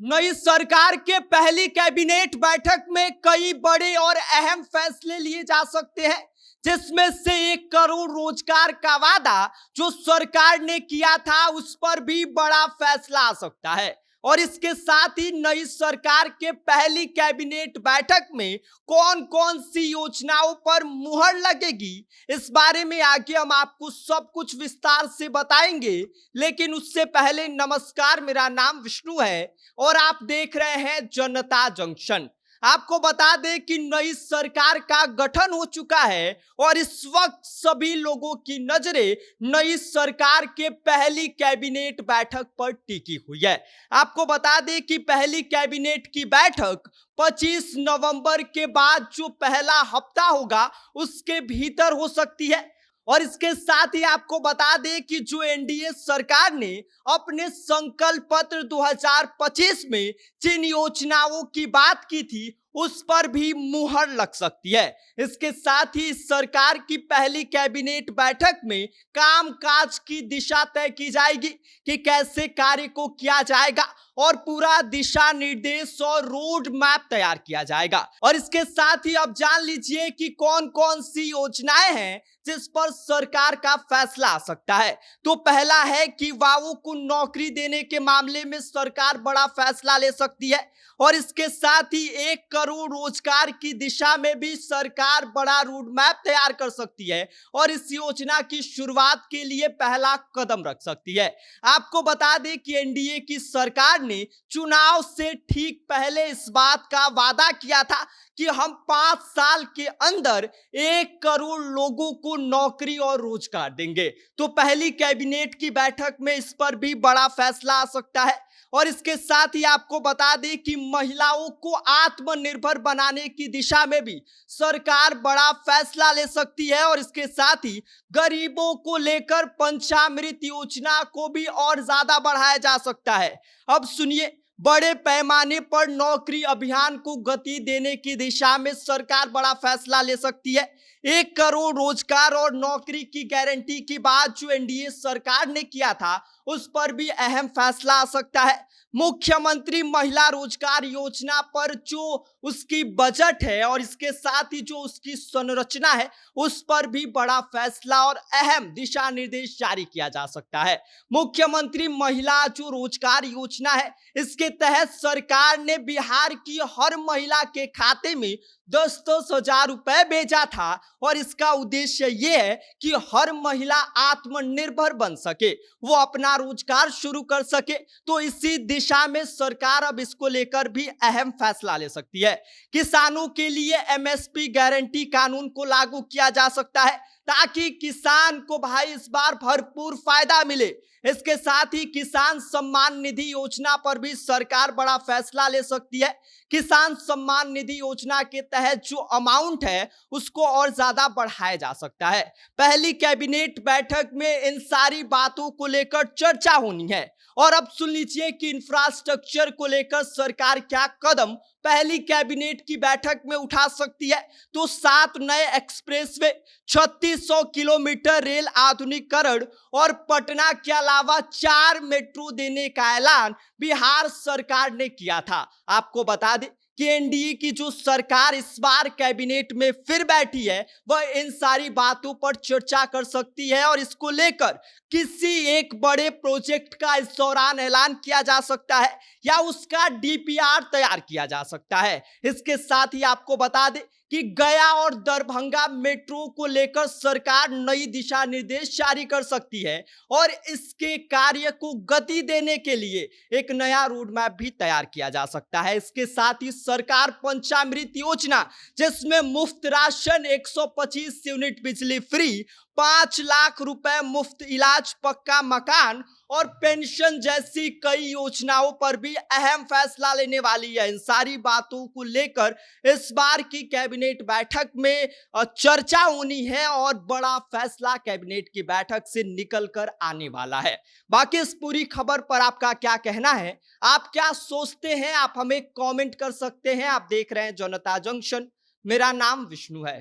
नई सरकार के पहली कैबिनेट बैठक में कई बड़े और अहम फैसले लिए जा सकते हैं, जिसमें से 1 करोड़ रोजगार का वादा जो सरकार ने किया था उस पर भी बड़ा फैसला आ सकता है। और इसके साथ ही नई सरकार के पहली कैबिनेट बैठक में कौन कौन सी योजनाओं पर मुहर लगेगी, इस बारे में आगे हम आपको सब कुछ विस्तार से बताएंगे। लेकिन उससे पहले नमस्कार, मेरा नाम विष्णु है और आप देख रहे हैं जनता जंक्शन। आपको बता दें कि नई सरकार का गठन हो चुका है और इस वक्त सभी लोगों की नजरें नई सरकार के पहली कैबिनेट बैठक पर टिकी हुई है। आपको बता दें कि पहली कैबिनेट की बैठक 25 नवंबर के बाद जो पहला हफ्ता होगा उसके भीतर हो सकती है। और इसके साथ ही आपको बता दें कि जो एनडीए सरकार ने अपने संकल्प पत्र 2025 में जिन योजनाओं की बात की थी उस पर भी मुहर लग सकती है। इसके साथ ही सरकार की पहली कैबिनेट बैठक में कामकाज की दिशा तय की जाएगी कि कैसे कार्य को किया जाएगा और पूरा दिशा निर्देश और रोड मैप तैयार किया जाएगा। और इसके साथ ही अब जान लीजिए कि कौन कौन सी योजनाएं हैं जिस पर सरकार का फैसला आ सकता है। तो पहला है कि युवाओं को नौकरी देने के मामले में सरकार बड़ा फैसला ले सकती है और इसके साथ ही 1 करोड़ रोजगार की दिशा में भी सरकार बड़ा रोड मैप तैयार कर सकती है और इस योजना की शुरुआत के लिए पहला कदम रख सकती है। आपको बता दें कि एनडीए की सरकार ने चुनाव से ठीक पहले इस बात का वादा किया था कि हम 5 साल के अंदर 1 करोड़ लोगों को नौकरी और रोजगार देंगे। तो पहली कैबिनेट की बैठक में इस पर भी बड़ा फैसला आ सकता है। और इसके साथ ही आपको बता दें कि महिलाओं को आत्मनिर्भर बनाने की दिशा में भी सरकार बड़ा फैसला ले सकती है और इसके साथ ही गरीबों को लेकर पंचामृत योजना को भी और ज्यादा बढ़ाया जा सकता है। अब सुनिए, बड़े पैमाने पर नौकरी अभियान को गति देने की दिशा में सरकार बड़ा फैसला ले सकती है। 1 करोड़ रोजगार और नौकरी की गारंटी की बात जो एनडीए सरकार ने किया था उस पर भी अहम फैसला आ सकता है। मुख्यमंत्री महिला रोजगार योजना पर जो उसकी बजट है और इसके साथ ही जो उसकी संरचना है उस पर भी बड़ा फैसला और अहम दिशा निर्देश जारी किया जा सकता है। मुख्यमंत्री महिला जो रोजगार योजना है इसके तहत सरकार ने बिहार की हर महिला के खाते में 10-10 हजार रुपए भेजा था और इसका उद्देश्य यह है कि हर महिला आत्मनिर्भर बन सके, वो अपना रोजगार शुरू कर सके। तो इसी दिशा में सरकार अब इसको लेकर भी अहम फैसला ले सकती है। किसानों के लिए एमएसपी गारंटी कानून को लागू किया जा सकता है ताकि किसान को भाई इस बार भरपूर फायदा मिले। इसके साथ ही किसान सम्मान निधि योजना पर भी सरकार बड़ा फैसला ले सकती है। किसान सम्मान निधि योजना के तहत जो अमाउंट है उसको और ज्यादा बढ़ाया जा सकता है। पहली कैबिनेट बैठक में इन सारी बातों को लेकर चर्चा होनी है। और अब सुन लीजिए कि इंफ्रास्ट्रक्चर को लेकर सरकार क्या कदम पहली कैबिनेट की बैठक में उठा सकती है। तो 7 नए एक्सप्रेसवे, 3600 किलोमीटर रेल आधुनिकीकरण और पटना के अलावा 4 मेट्रो देने का ऐलान बिहार सरकार ने किया था। आपको बता दें कि एनडीए की जो सरकार इस बार कैबिनेट में फिर बैठी है वह इन सारी बातों पर चर्चा कर सकती है और इसको लेकर किसी एक बड़े प्रोजेक्ट का इस दौरान ऐलान किया जा सकता है या उसका डीपीआर तैयार किया जा सकता है। इसके साथ ही आपको बता दें कि गया और दरभंगा मेट्रो को लेकर सरकार नई दिशा निर्देश जारी कर सकती है और इसके कार्य को गति देने के लिए एक नया रोड मैप भी तैयार किया जा सकता है। इसके साथ ही सरकार पंचामृत योजना जिसमें मुफ्त राशन, 125 यूनिट बिजली फ्री, 5 लाख रुपए मुफ्त इलाज, पक्का मकान और पेंशन जैसी कई योजनाओं पर भी अहम फैसला लेने वाली है। इन सारी बातों को लेकर इस बार की कैबिनेट बैठक में चर्चा होनी है और बड़ा फैसला कैबिनेट की बैठक से निकल कर आने वाला है। बाकी इस पूरी खबर पर आपका क्या कहना है, आप क्या सोचते हैं, आप हमें कमेंट कर सकते हैं। आप देख रहे हैं जनता जंक्शन, मेरा नाम विष्णु है।